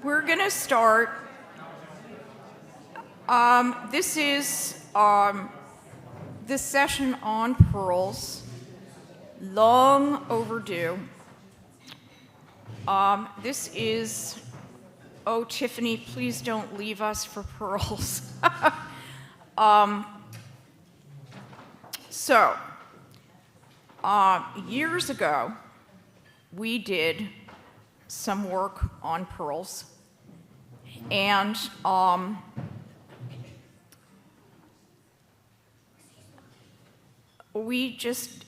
We're going to start. This is this session on pearls, long overdue. This is, oh, Tiffany, please don't leave us for pearls. Years ago, we did some work on pearls, and we just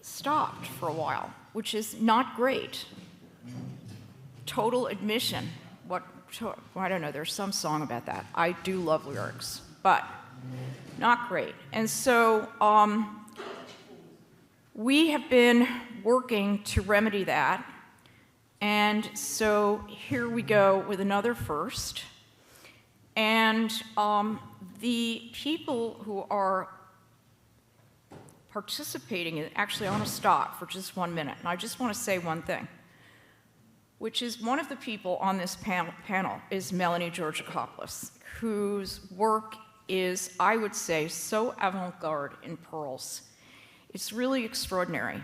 stopped for a while, which is not great. Total admission. I don't know, there's some song about that. I do love lyrics, but not great. And so we have been working to remedy that. And so here we go with another first. And the people who are participating in, actually I want to stop for just 1 minute, and I just want to say one thing, which is one of the people on this panel is Melanie Georgakopoulos, whose work is, I would say, so avant-garde in pearls. It's really extraordinary.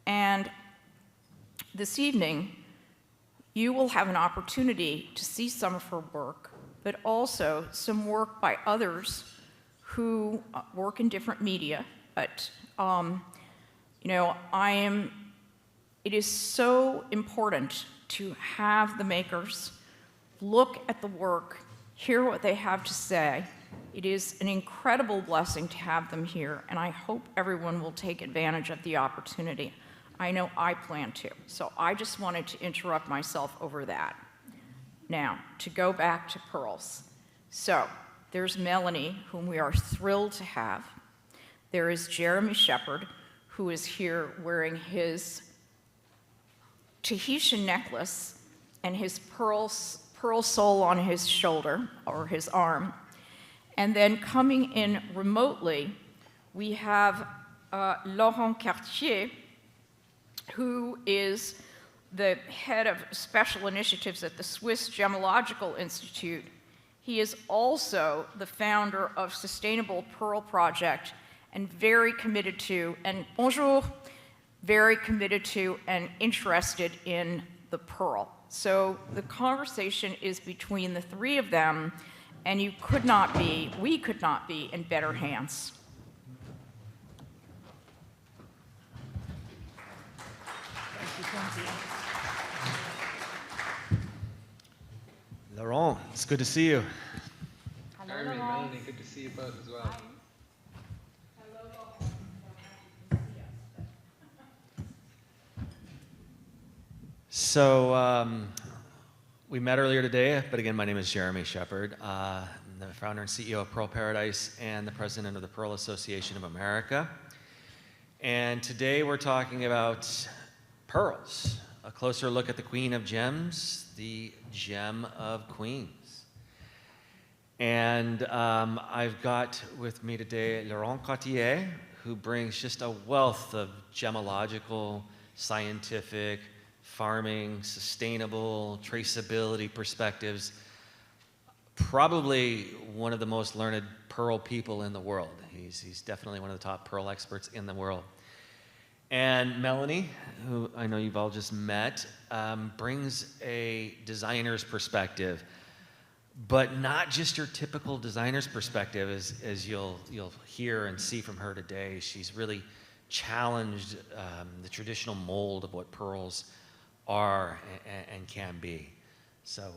And this evening, you will have an opportunity to see some of her work, but also some work by others who work in different media. But, it is so important to have the makers look at the work, hear what they have to say. It is an incredible blessing to have them here, and I hope everyone will take advantage of the opportunity. I know I plan to, so I just wanted to interrupt myself over that. Now, to go back to pearls. So, there's Melanie, whom we are thrilled to have. There is Jeremy Shepard, who is here wearing his Tahitian necklace and his pearl sole on his shoulder, or his arm. And then coming in remotely, we have Laurent Cartier, who is the head of special initiatives at the Swiss Gemological Institute. He is also the founder of Sustainable Pearl Project and very committed to, and bonjour, very committed to and interested in the pearl. So the conversation is between the three of them, and we could not be in better hands. Laurent, it's good to see you. Hello, Jeremy, Melanie, good to see you both as well. Hi. So we met earlier today, but again, my name is Jeremy Shepard. I'm the founder and CEO of Pearl Paradise and the president of the Pearl Association of America. And today we're talking about pearls, a closer look at the Queen of Gems, the Gem of Queens. And I've got with me today Laurent Cartier, who brings just a wealth of gemological, scientific, farming, sustainable, traceability perspectives. Probably one of the most learned pearl people in the world. He's definitely one of the top pearl experts in the world. And Melanie, who I know you've all just met, brings a designer's perspective, but not just your typical designer's perspective, as you'll hear and see from her today. She's really challenged the traditional mold of what pearls are and can be. So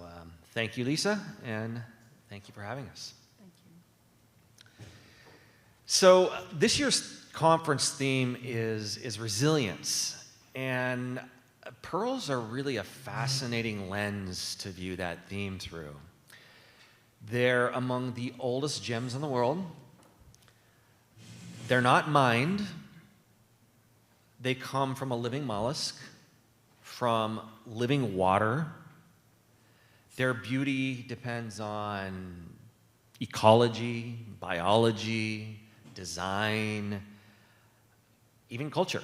thank you, Lisa, and thank you for having us. Thank you. So this year's conference theme is resilience, and pearls are really a fascinating lens to view that theme through. They're among the oldest gems in the world. They're not mined. They come from a living mollusk, from living water. Their beauty depends on ecology, biology, design, even culture.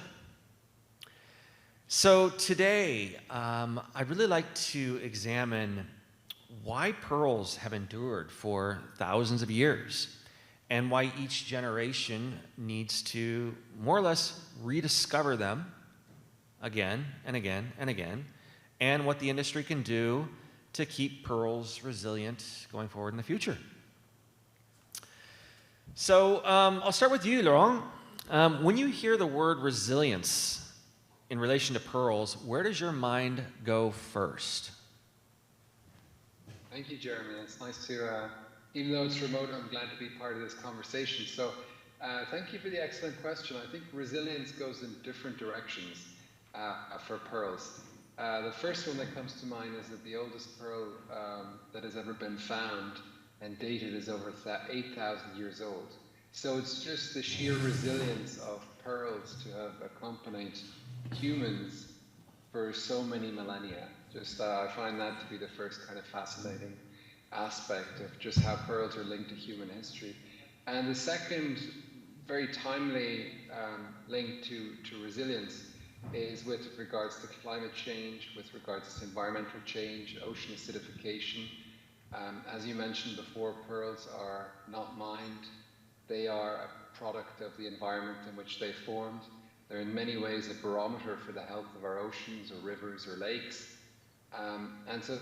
So today, I'd really like to examine why pearls have endured for thousands of years and why each generation needs to more or less rediscover them again and again and again, and what the industry can do to keep pearls resilient going forward in the future. So I'll start with you, Laurent. When you hear the word resilience in relation to pearls, where does your mind go first? Thank you, Jeremy. It's nice to, even though it's remote, I'm glad to be part of this conversation. So thank you for the excellent question. I think resilience goes in different directions for pearls. The first one that comes to mind is that the oldest pearl that has ever been found and dated is over 8,000 years old. So it's just the sheer resilience of pearls to have accompanied humans for so many millennia. Just I find that to be the first kind of fascinating aspect of just how pearls are linked to human history. And the second very timely link to resilience is with regards to climate change, with regards to environmental change, ocean acidification. As you mentioned before, pearls are not mined. They are a product of the environment in which they formed. They're in many ways a barometer for the health of our oceans or rivers or lakes. And so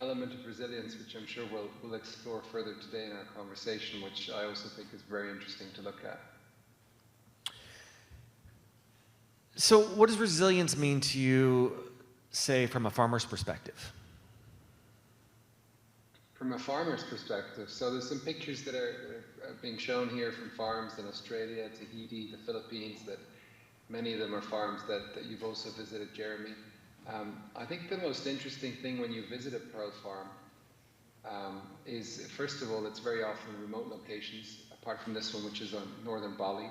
element of resilience, which I'm sure we'll explore further today in our conversation, which I also think is very interesting to look at. So what does resilience mean to you, say, from a farmer's perspective? From a farmer's perspective, so there's some pictures that are being shown here from farms in Australia, Tahiti, the Philippines, that many of them are farms that you've also visited, Jeremy. I think the most interesting thing when you visit a pearl farm is, first of all, it's very often remote locations, apart from this one, which is on northern Bali.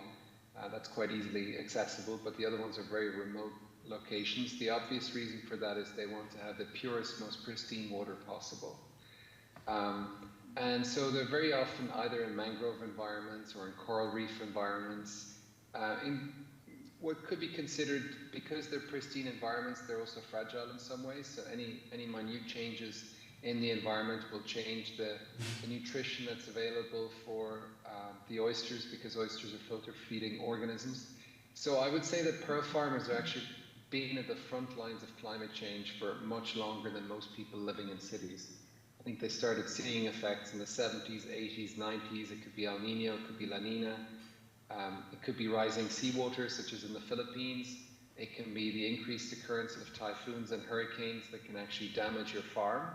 That's quite easily accessible, but the other ones are very remote locations. The obvious reason for that is they want to have the purest, most pristine water possible. And so they're very often either in mangrove environments or in coral reef environments, in what could be considered, because they're pristine environments, they're also fragile in some ways. So any minute changes in the environment will change the nutrition that's available for the oysters, because oysters are filter feeding organisms. So I would say that pearl farmers are actually being at the front lines of climate change for much longer than most people living in cities. I think they started seeing effects in the 70s, 80s, 90s. It could be El Nino, it could be La Nina. It could be rising seawater, such as in the Philippines. It can be the increased occurrence of typhoons and hurricanes that can actually damage your farm.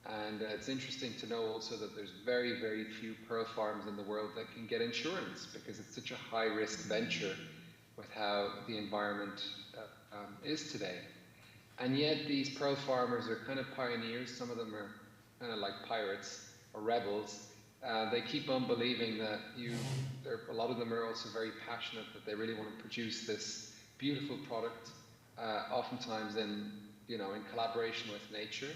And it's interesting to know also that there's very, very few pearl farms in the world that can get insurance, because it's such a high-risk venture with how the environment is today. And yet these pearl farmers are kind of pioneers. Some of them are kind of like pirates or rebels. They keep on believing that a lot of them are also very passionate that they really want to produce this beautiful product, oftentimes in collaboration with nature.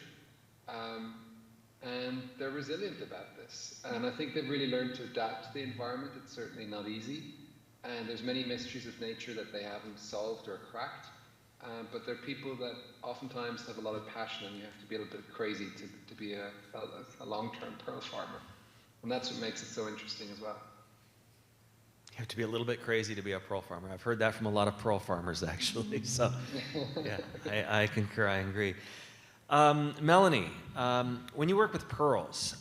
And they're resilient about this. And I think they've really learned to adapt to the environment. It's certainly not easy. And there's many mysteries of nature that they haven't solved or cracked. But they're people that oftentimes have a lot of passion, and you have to be a little bit crazy to be a long-term pearl farmer. And that's what makes it so interesting as well. You have to be a little bit crazy to be a pearl farmer. I've heard that from a lot of pearl farmers, actually. So, yeah, I concur, I agree. Melanie, when you work with pearls,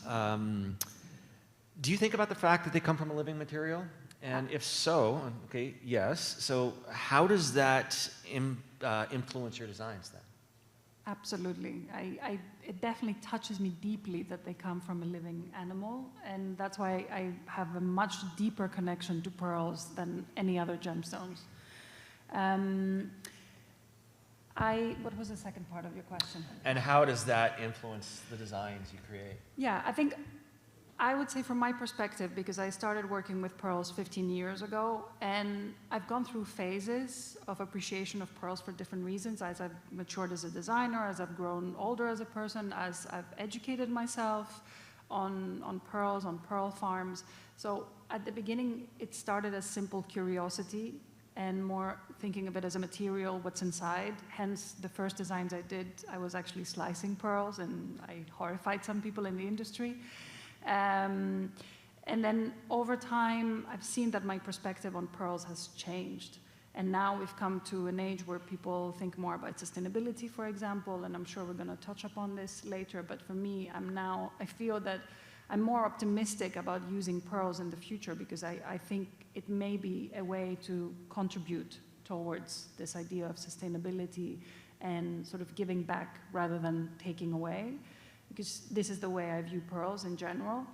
do you think about the fact that they come from a living material? And if so, okay, yes. So how does that influence your designs then? Absolutely. It definitely touches me deeply that they come from a living animal, and that's why I have a much deeper connection to pearls than any other gemstones. What was the second part of your question? And how does that influence the designs you create? Yeah, I would say from my perspective, because I started working with pearls 15 years ago, and I've gone through phases of appreciation of pearls for different reasons, as I've matured as a designer, as I've grown older as a person, as I've educated myself on pearls, on pearl farms. So at the beginning, it started as simple curiosity, and more thinking of it as a material, what's inside. Hence, the first designs I did, I was actually slicing pearls, and I horrified some people in the industry. And then over time, I've seen that my perspective on pearls has changed. And now we've come to an age where people think more about sustainability, for example, and I'm sure we're going to touch upon this later. But for me, I feel that I'm more optimistic about using pearls in the future, because I think it may be a way to contribute towards this idea of sustainability and sort of giving back rather than taking away, because this is the way I view pearls in general.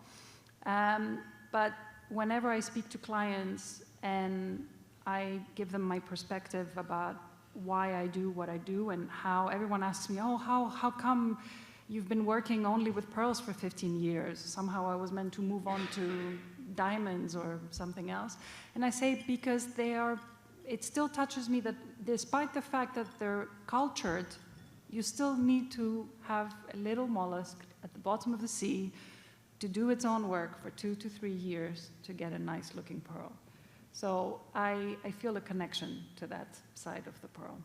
But whenever I speak to clients and I give them my perspective about why I do what I do, and how everyone asks me, oh, how come you've been working only with pearls for 15 years? Somehow I was meant to move on to diamonds or something else. And I say because it still touches me that despite the fact that they're cultured, you still need to have a little mollusk at the bottom of the sea to do its own work for 2 to 3 years to get a nice looking pearl. So I feel a connection to that side of the pearl.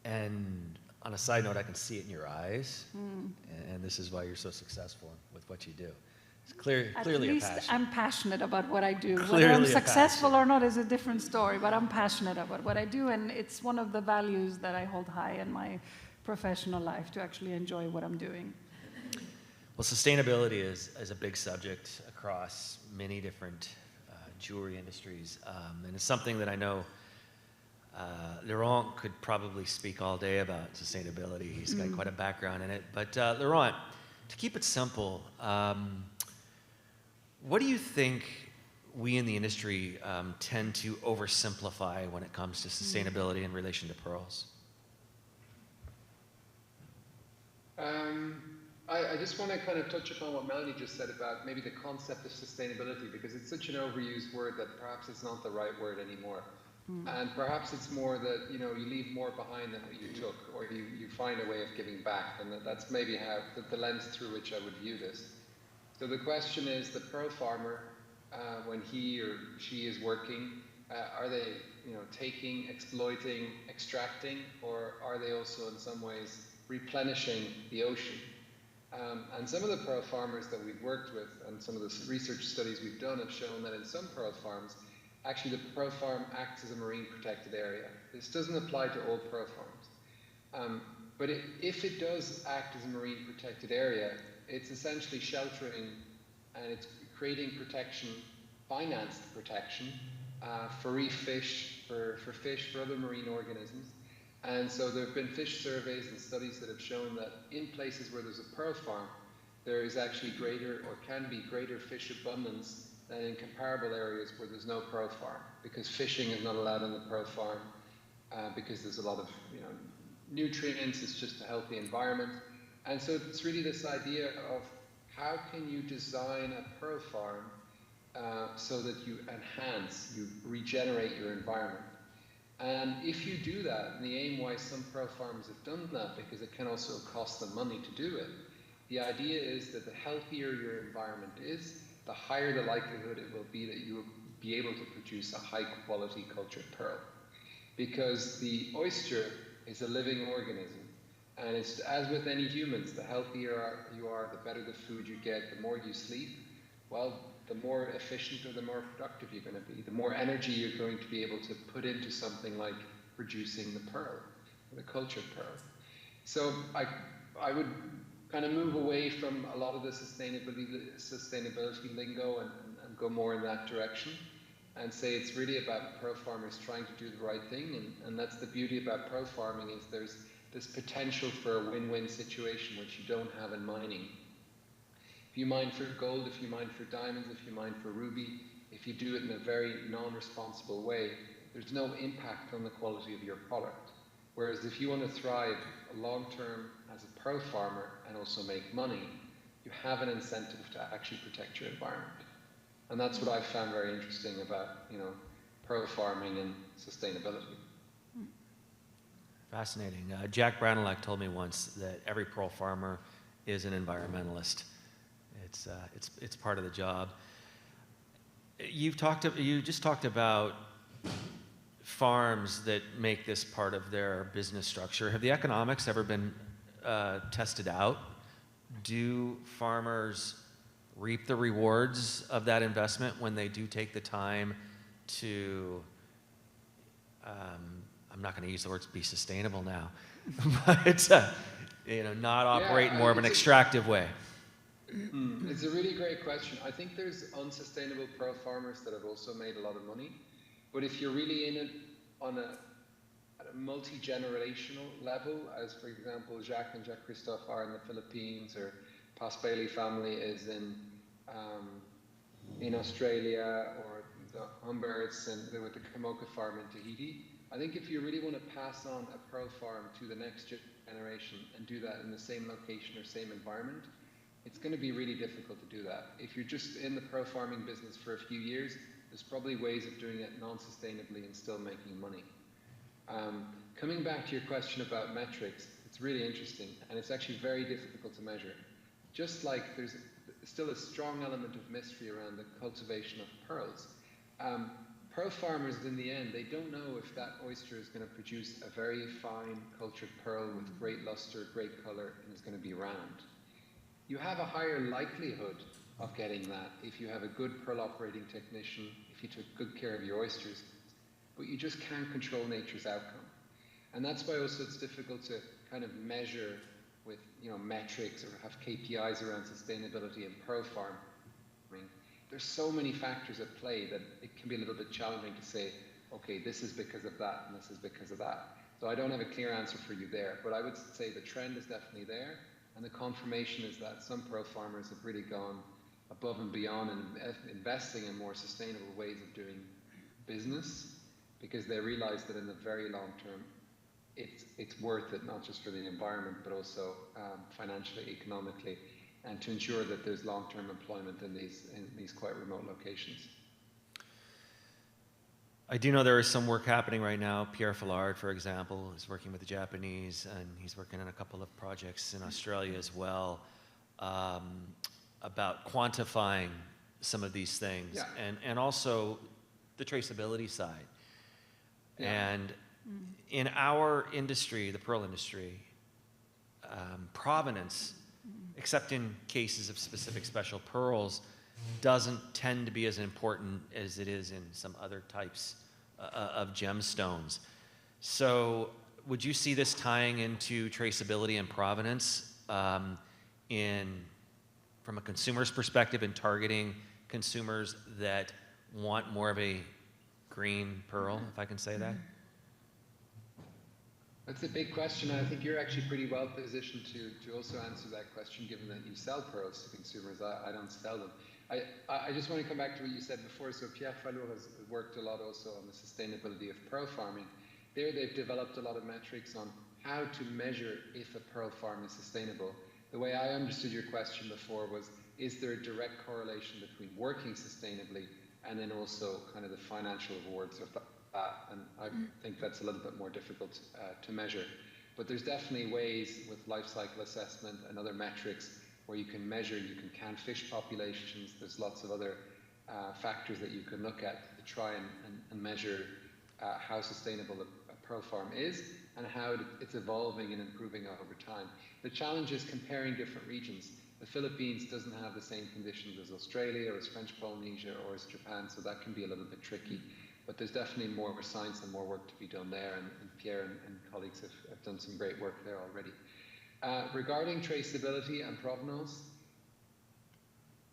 And on a side note, I can see it in your eyes, and this is why you're so successful with what you do. It's clearly At a least passion. I'm passionate about what I do. Clearly Whether I'm a successful passion. or not is a different story, but I'm passionate about what I do, and it's one of the values that I hold high in my professional life, to actually enjoy what I'm doing. Well, sustainability is a big subject across many different jewelry industries, and it's something that I know Laurent could probably speak all day about sustainability. He's got quite a background in it. But Laurent, to keep it simple, what do you think we in the industry tend to oversimplify when it comes to sustainability in relation to pearls? I just want to kind of touch upon what Melanie just said about maybe the concept of sustainability, because it's such an overused word that perhaps it's not the right word anymore. And perhaps it's more that, you leave more behind than what you took, or you find a way of giving back, and that's maybe how the lens through which I would view this. So the question is, the pearl farmer, when he or she is working, are they, taking, exploiting, extracting, or are they also in some ways replenishing the ocean? And some of the pearl farmers that we've worked with, and some of the research studies we've done, have shown that in some pearl farms, actually the pearl farm acts as a marine protected area. This doesn't apply to all pearl farms. But if it does act as a marine protected area, it's essentially sheltering, and it's creating protection, financed protection, for reef fish, for fish, for other marine organisms. And so there have been fish surveys and studies that have shown that in places where there's a pearl farm, there is actually greater, or can be greater, fish abundance than in comparable areas where there's no pearl farm, because fishing is not allowed on the pearl farm, because there's a lot of nutrients. It's just a healthy environment. And so it's really this idea of how can you design a pearl farm so that you enhance, you regenerate your environment. And if you do that, and the aim why some pearl farmers have done that, because it can also cost them money to do it, the idea is that the healthier your environment is, the higher the likelihood it will be that you will be able to produce a high quality cultured pearl. Because the oyster is a living organism, and it's as with any humans, the healthier you are, the better the food you get, the more you sleep, well, the more efficient or the more productive you're going to be, the more energy you're going to be able to put into something like producing the pearl, the cultured pearl. So I would kind of move away from a lot of the sustainability lingo and go more in that direction, and say it's really about pearl farmers trying to do the right thing, and that's the beauty about pearl farming, is there's this potential for a win-win situation which you don't have in mining. If you mine for gold, if you mine for diamonds, if you mine for ruby, if you do it in a very non-responsible way, there's no impact on the quality of your product. Whereas if you want to thrive long-term as a pearl farmer and also make money, you have an incentive to actually protect your environment. And that's what I found very interesting about, pearl farming and sustainability. Fascinating. Jack Branelak told me once that every pearl farmer is an environmentalist. It's part of the job. You just talked about farms that make this part of their business structure, have the economics ever been tested out? Do farmers reap the rewards of that investment when they do take the time to, I'm not going to use the words be sustainable now, but not operate in more of an extractive way? It's a really great question. I think there's unsustainable pearl farmers that have also made a lot of money, but if you're really in it at a multi-generational level, as for example Jacques and Jacques Christophe are in the Philippines, or Pas Bailey family is in Australia, or the Humberts and with the Kamoka farm in Tahiti. I think if you really want to pass on a pearl farm to the next generation and do that in the same location or same environment, it's going to be really difficult to do that. If you're just in the pearl farming business for a few years, there's probably ways of doing it non-sustainably and still making money. Coming back to your question about metrics, it's really interesting, and it's actually very difficult to measure. Just like there's still a strong element of mystery around the cultivation of pearls. Pearl farmers, in the end, they don't know if that oyster is going to produce a very fine cultured pearl with great luster, great color, and is going to be round. You have a higher likelihood of getting that if you have a good pearl operating technician, if you took good care of your oysters, but you just can't control nature's outcome. And that's why also it's difficult to kind of measure with metrics or have KPIs around sustainability and pearl farming. There's so many factors at play that it can be a little bit challenging to say, okay, this is because of that and this is because of that. So I don't have a clear answer for you there, but I would say the trend is definitely there, and the confirmation is that some pearl farmers have really gone above and beyond and investing in more sustainable ways of doing business, because they realize that in the very long term, it's worth it, not just for the environment, but also financially, economically, and to ensure that there's long-term employment in these quite remote locations. I do know there is some work happening right now. Pierre Fillard, for example, is working with the Japanese, and he's working on a couple of projects in Australia as well, about quantifying some of these things, and also the traceability side. Yeah. And in our industry, the pearl industry, provenance, except in cases of specific special pearls, doesn't tend to be as important as it is in some other types of gemstones. So would you see this tying into traceability and provenance from a consumer's perspective, in targeting consumers that want more of a green pearl, if I can say that? That's a big question, and I think you're actually pretty well positioned to also answer that question, given that you sell pearls to consumers. I don't sell them. I just want to come back to what you said before. So Pierre Fillard has worked a lot also on the sustainability of pearl farming. There they've developed a lot of metrics on how to measure if a pearl farm is sustainable. The way I understood your question before was, is there a direct correlation between working sustainably and then also kind of the financial rewards of that? And I think that's a little bit more difficult to measure. But there's definitely ways with life cycle assessment and other metrics where you can measure, you can count fish populations. There's lots of other factors that you can look at to try and measure how sustainable a pearl farm is and how it's evolving and improving over time. The challenge is comparing different regions. The Philippines doesn't have the same conditions as Australia or as French Polynesia or as Japan, so that can be a little bit tricky. But there's definitely more science and more work to be done there, and Pierre and colleagues have done some great work there already. Regarding traceability and provenance,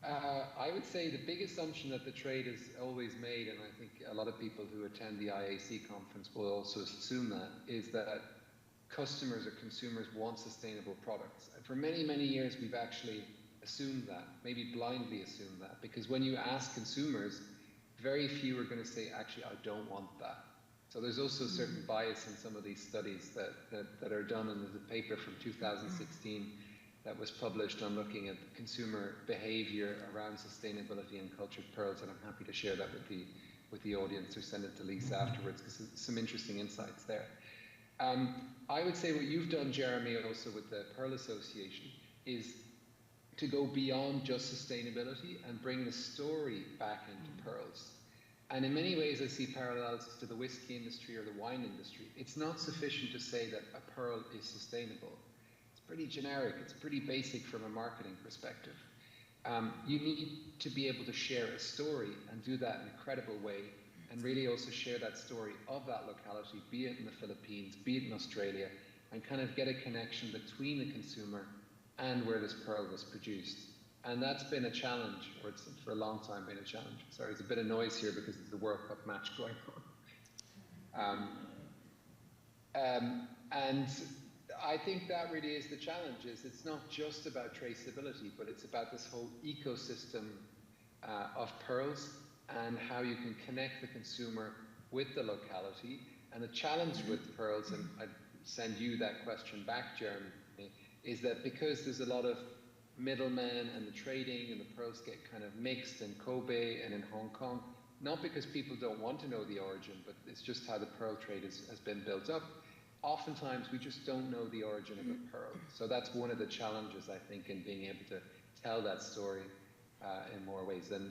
I would say the big assumption that the trade has always made, and I think a lot of people who attend the IAC conference will also assume that, is that customers or consumers want sustainable products. And for many, many years, we've actually assumed that, maybe blindly assumed that, because when you ask consumers, very few are going to say, actually, I don't want that. So there's also a certain bias in some of these studies that are done, and there's a paper from 2016 that was published on looking at consumer behavior around sustainability and cultured pearls, and I'm happy to share that with the audience or send it to Lisa afterwards, because there's some interesting insights there. I would say what you've done, Jeremy, also with the Pearl Association, is to go beyond just sustainability and bring the story back into pearls. And in many ways, I see parallels to the whiskey industry or the wine industry. It's not sufficient to say that a pearl is sustainable. It's pretty generic, it's pretty basic from a marketing perspective. You need to be able to share a story and do that in a credible way, and really also share that story of that locality, be it in the Philippines, be it in Australia, and kind of get a connection between the consumer and where this pearl was produced. And that's been a challenge, or it's for a long time been a challenge. Sorry, there's a bit of noise here because of the World Cup match going on. And I think that really is the challenge, is it's not just about traceability, but it's about this whole ecosystem of pearls and how you can connect the consumer with the locality. And the challenge with pearls, and I'd send you that question back, Jeremy, is that because there's a lot of middlemen and the trading and the pearls get kind of mixed in Kobe and in Hong Kong, not because people don't want to know the origin, but it's just how the pearl trade has been built up. Oftentimes we just don't know the origin of a pearl. So that's one of the challenges, I think, in being able to tell that story in more ways. And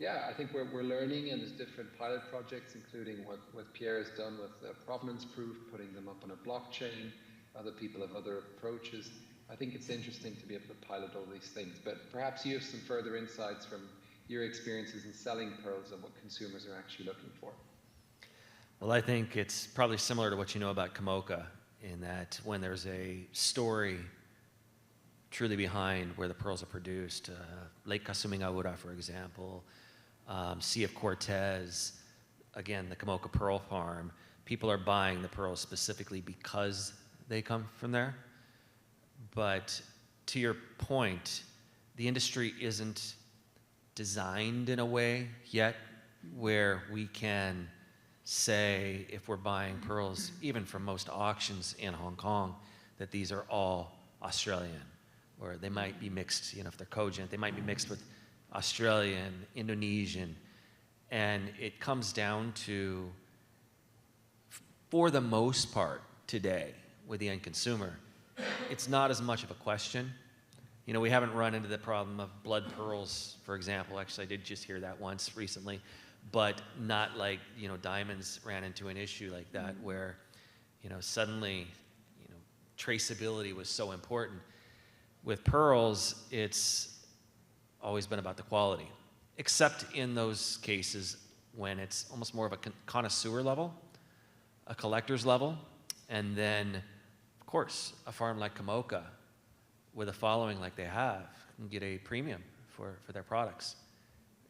yeah, I think we're learning, and there's different pilot projects, including what Pierre has done with provenance proof, putting them up on a blockchain. Other people have other approaches. I think it's interesting to be able to pilot all these things, but perhaps you have some further insights from your experiences in selling pearls and what consumers are actually looking for. Well, I think it's probably similar to what you know about Kamoka, in that when there's a story truly behind where the pearls are produced, Lake Kasumingaura, for example, Sea of Cortez, again, the Kamoka Pearl Farm, people are buying the pearls specifically because they come from there. But to your point, the industry isn't designed in a way yet where we can say, if we're buying pearls, even from most auctions in Hong Kong, that these are all Australian, or they might be mixed, if they're cogent, they might be mixed with Australian, Indonesian, and it comes down to, for the most part today, with the end consumer, it's not as much of a question. We haven't run into the problem of blood pearls, for example. Actually, I did just hear that once recently, but not like, diamonds ran into an issue like that where, suddenly, traceability was so important. With pearls, it's always been about the quality, except in those cases when it's almost more of a connoisseur level, a collector's level, and then, of course, a farm like Kamoka, with a following like they have, can get a premium for their products.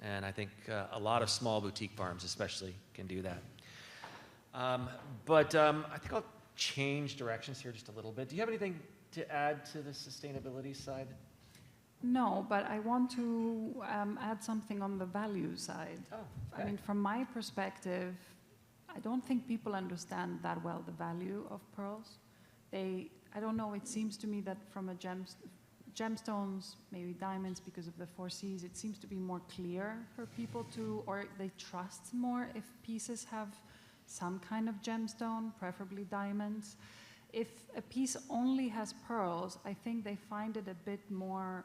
And I think a lot of small boutique farms especially can do that. But I think I'll change directions here just a little bit. Do you have anything to add to the sustainability side? No, but I want to add something on the value side. Oh, okay. I mean, from my perspective, I don't think people understand that well the value of pearls. I don't know, it seems to me that from a gemstones, maybe diamonds because of the 4 Cs, it seems to be more clear for people to, or they trust more if pieces have some kind of gemstone, preferably diamonds. If a piece only has pearls, I think they find it a bit more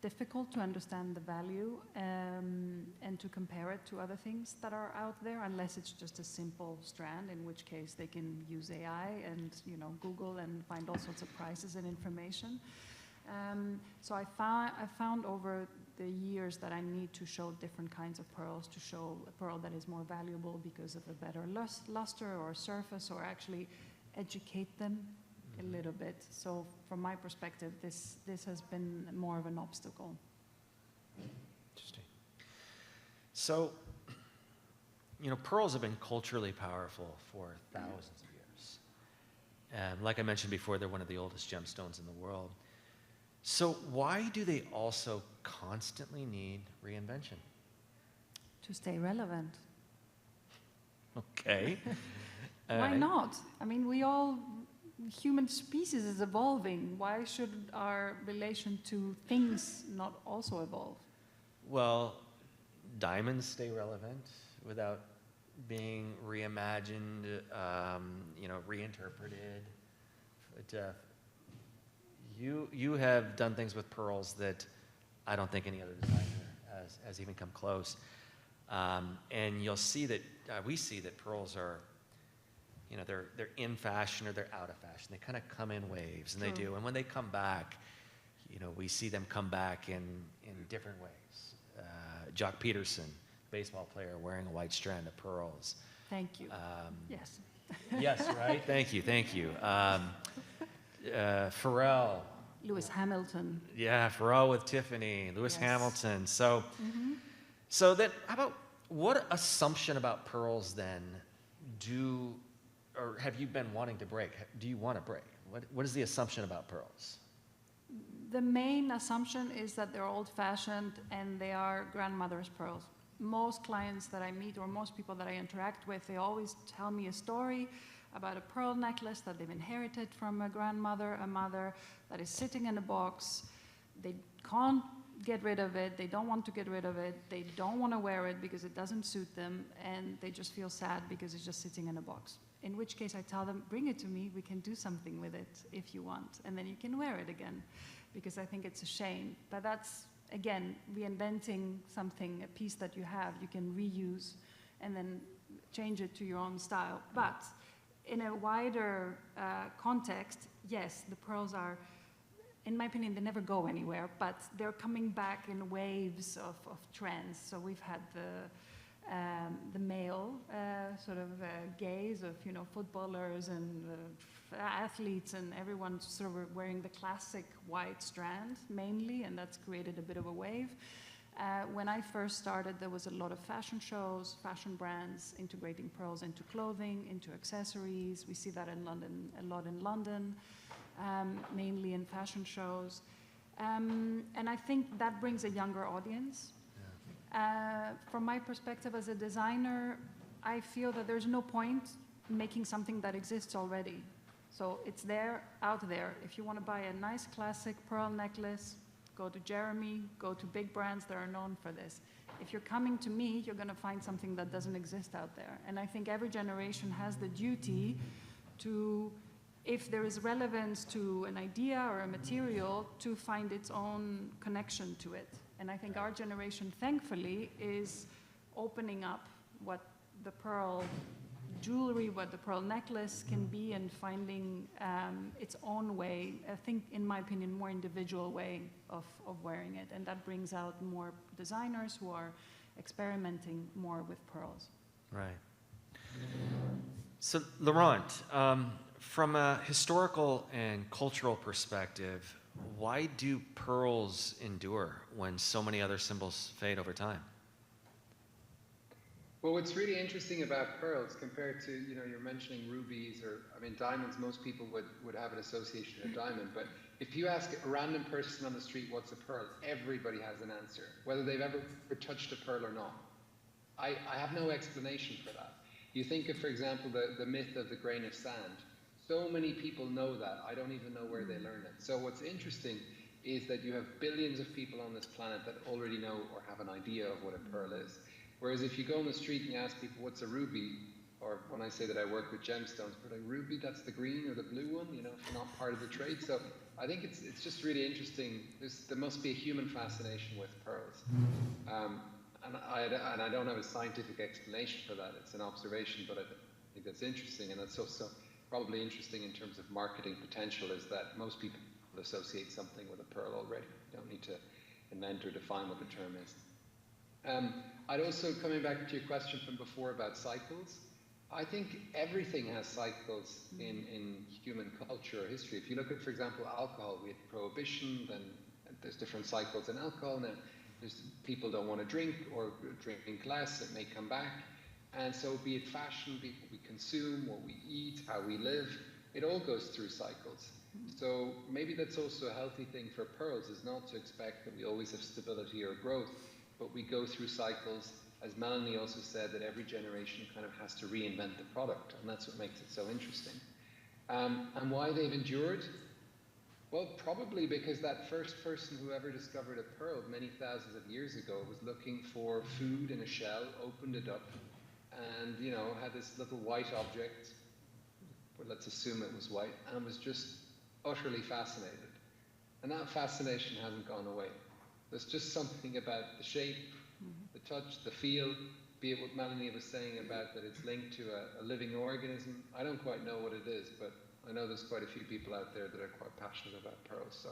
difficult to understand the value and to compare it to other things that are out there, unless it's just a simple strand, in which case they can use AI and Google and find all sorts of prices and information. So I found over the years that I need to show different kinds of pearls, to show a pearl that is more valuable because of a better luster or surface, or actually educate them a little bit. So from my perspective, this has been more of an obstacle. Interesting. So, pearls have been culturally powerful for thousands of years. Like I mentioned before, they're one of the oldest gemstones in the world. So why do they also constantly need reinvention? To stay relevant. Okay. Why not? I mean, human species is evolving. Why should our relation to things not also evolve? Well, diamonds stay relevant without being reimagined, reinterpreted. But, you have done things with pearls that I don't think any other designer has even come close. And you'll see that, we see that pearls are, you know, they're in fashion or they're out of fashion. They kind of come in waves, and they True. do. And when they come back, you know, we see them come back in different ways. Jock Peterson, baseball player, wearing a white strand of pearls. Thank you. Yes. Yes, right? Thank you, thank you. Pharrell. Lewis Hamilton. Yeah, Pharrell with Tiffany, Lewis Yes. Hamilton. So, so then, how about, what assumption about pearls then or have you been wanting to break? Do you want to break? What is the assumption about pearls? The main assumption is that they're old-fashioned and they are grandmother's pearls. Most clients that I meet, or most people that I interact with, they always tell me a story about a pearl necklace that they've inherited from a grandmother, a mother, that is sitting in a box. They can't get rid of it. They don't want to get rid of it. They don't want to wear it because it doesn't suit them, and they just feel sad because it's just sitting in a box. In which case I tell them, bring it to me. We can do something with it if you want, and then you can wear it again, because I think it's a shame. But that's, again, reinventing something, a piece that you have, you can reuse and then change it to your own style. But in a wider context, yes, the pearls are, in my opinion, they never go anywhere, but they're coming back in waves of trends. So we've had the male sort of gaze of, you know, footballers and athletes, and everyone sort of wearing the classic white strand mainly, and that's created a bit of a wave. When I first started, there was a lot of fashion shows, fashion brands integrating pearls into clothing, into accessories. We see that in London, a lot in London, mainly in fashion shows. And I think that brings a younger audience. From my perspective as a designer, I feel that there's no point in making something that exists already. So it's there, out there. If you want to buy a nice classic pearl necklace, go to Jeremy, go to big brands that are known for this. If you're coming to me, you're going to find something that doesn't exist out there. And I think every generation has the duty to, if there is relevance to an idea or a material, to find its own connection to it. And I think our generation, thankfully, is opening up what the pearl jewelry, what the pearl necklace can be, and finding its own way, I think, in my opinion, more individual way of wearing it. And that brings out more designers who are experimenting more with pearls. Right. So, Laurent, from a historical and cultural perspective, why do pearls endure when so many other symbols fade over time? Well, what's really interesting about pearls compared to, you know, you're mentioning rubies, or, I mean, diamonds, most people would have an association with a diamond, but if you ask a random person on the street what's a pearl, everybody has an answer, whether they've ever touched a pearl or not. I have no explanation for that. You think of, for example, the myth of the grain of sand. So many people know that. I don't even know where they learned it. So what's interesting is that you have billions of people on this planet that already know or have an idea of what a pearl is. Whereas if you go on the street and you ask people what's a ruby, or when I say that I work with gemstones, but like, ruby, that's the green or the blue one, you know, if you're not part of the trade. So I think it's just really interesting. There must be a human fascination with pearls. And I don't have a scientific explanation for that. It's an observation, but I think that's interesting. And that's also probably interesting in terms of marketing potential, is that most people associate something with a pearl already. You don't need to invent or define what the term is. I'd also, coming back to your question from before about cycles, I think everything has cycles in human culture or history. If you look at, for example, alcohol, we had prohibition, then there's different cycles in alcohol. Now, people don't want to drink, or drinking less, it may come back. And so be it fashion, be it what we consume, what we eat, how we live, it all goes through cycles. So maybe that's also a healthy thing for pearls, is not to expect that we always have stability or growth, but we go through cycles. As Melanie also said, that every generation kind of has to reinvent the product, and that's what makes it so interesting. And why they've endured? Well, probably because that first person who ever discovered a pearl many thousands of years ago was looking for food in a shell, opened it up, and, you know, had this little white object, but let's assume it was white, and was just utterly fascinated. And that fascination hasn't gone away. There's just something about the shape, The touch, the feel, be it what Melanie was saying about that it's linked to a living organism. I don't quite know what it is, but I know there's quite a few people out there that are quite passionate about pearls, so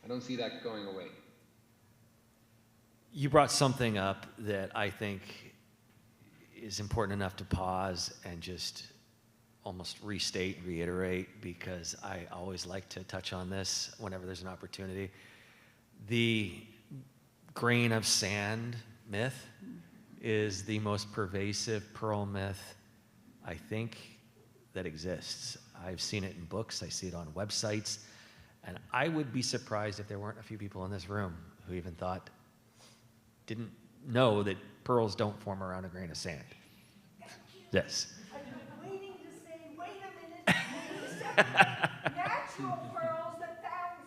I don't see that going away. You brought something up that I think is important enough to pause and just almost restate, reiterate, because I always like to touch on this whenever there's an opportunity. The grain of sand myth is the most pervasive pearl myth, I think, that exists. I've seen it in books, I see it on websites, and I would be surprised if there weren't a few people in this room who even didn't know that pearls don't form around a grain of sand. Yes. I've been waiting to say, wait a minute, wait a second. Natural pearls that started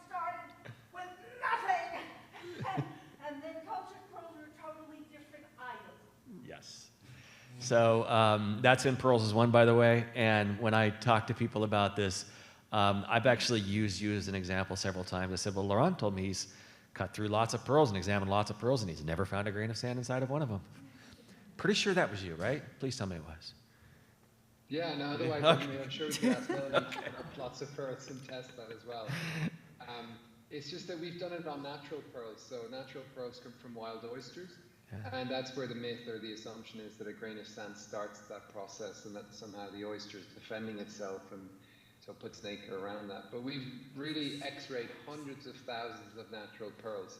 with nothing. And then cultured pearls are a totally different item. Yes. So that's in Pearls is One, by the way. And when I talk to people about this, I've actually used you as an example several times. I said, well, Laurent told me he's cut through lots of pearls and examined lots of pearls, and he's never found a grain of sand inside of one of them. Pretty sure that was you, right? Please tell me it was. Yeah, no, otherwise I'm sure we could ask Melanie to put up lots of pearls and test that as well. It's just that we've done it on natural pearls. So natural pearls come from wild oysters. Yeah. And that's where the myth or the assumption is that a grain of sand starts that process and that somehow the oyster is defending itself and so puts nacre around that. But we've really x-rayed hundreds of thousands of natural pearls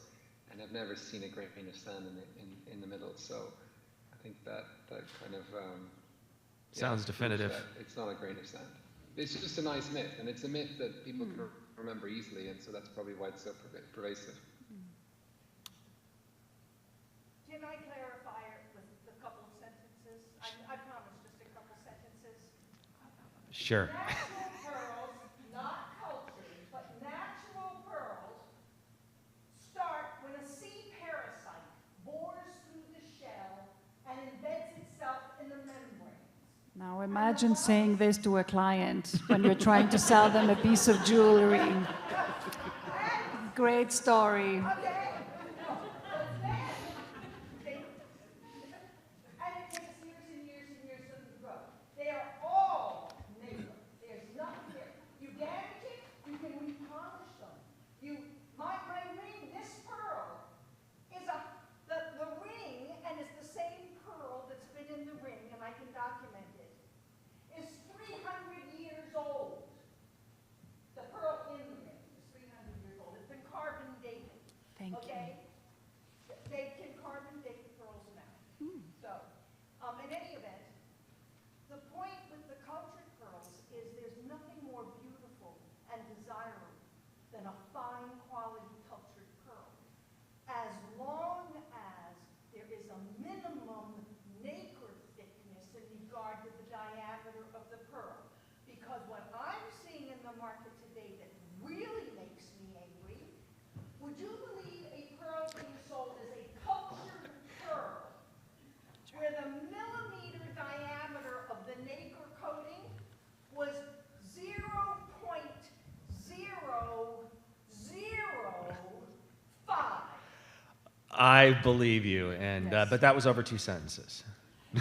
and have never seen a grain of sand in the middle. So I think that kind of sounds definitive. It's not a grain of sand. It's just a nice myth, and it's a myth that people can remember easily, and so that's probably why it's so pervasive. Can I clarify it with a couple of sentences? I promise, just a couple sentences. Sure. Natural pearls, not cultured, but natural pearls start when a sea parasite bores through the shell and embeds itself in the membrane. Now imagine saying this to a client when you're trying to sell them a piece of jewelry. Great story. Okay? And it takes years and years and years of growth. They are all naked. There's nothing there. You damage it, you can repolish them. My ring, this pearl, is the ring, and it's the same pearl that's been in the ring, and I can document it, is 300 years old. The pearl in the ring is 300 years old. It's been carbon dated. Thank Okay? They can carbon date the pearls now. So, in any event, the point with the cultured pearls is there's nothing more beautiful and desirable than a fine quality cultured pearl. As long as there is a minimum nacre thickness in regard to the diameter of the pearl. Because what I'm seeing in the market today that really makes me angry, would you believe a pearl being sold as a cultured pearl where the millimeter diameter of the nacre coating was 0.0005? I believe you, and Yes. but that was over 2 sentences. No.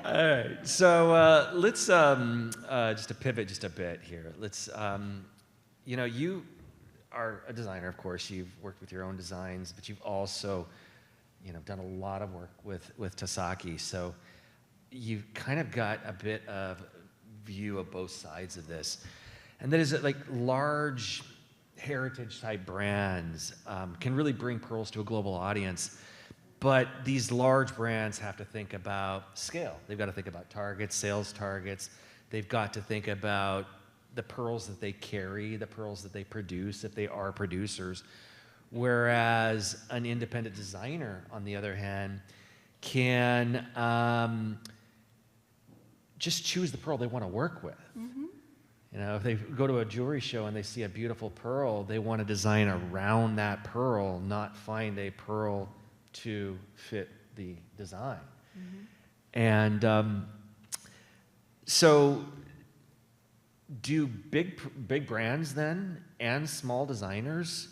All right, so let's just to pivot just a bit here. Let's, you are a designer, of course. You've worked with your own designs, but you've also, done a lot of work with Tasaki. So you've kind of got a bit of view of both sides of this, and that is that like large heritage type brands can really bring pearls to a global audience. But these large brands have to think about scale. They've got to think about targets, sales targets. They've got to think about the pearls that they carry, the pearls that they produce, if they are producers. Whereas an independent designer, on the other hand, can just choose the pearl they want to work with. If they go to a jewelry show and they see a beautiful pearl, they want to design around that pearl, not find a pearl to fit the design. And so do big brands then and small designers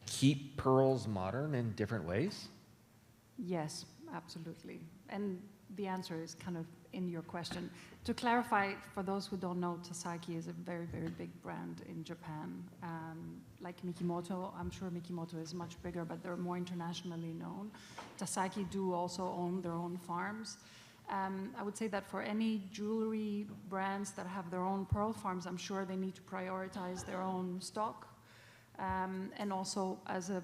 keep pearls modern in different ways? Yes, absolutely. And the answer is kind of in your question. To clarify, for those who don't know, Tasaki is a very, very big brand in Japan. Like Mikimoto, I'm sure Mikimoto is much bigger, but they're more internationally known. Tasaki do also own their own farms. I would say that for any jewelry brands that have their own pearl farms, I'm sure they need to prioritize their own stock. And also, as a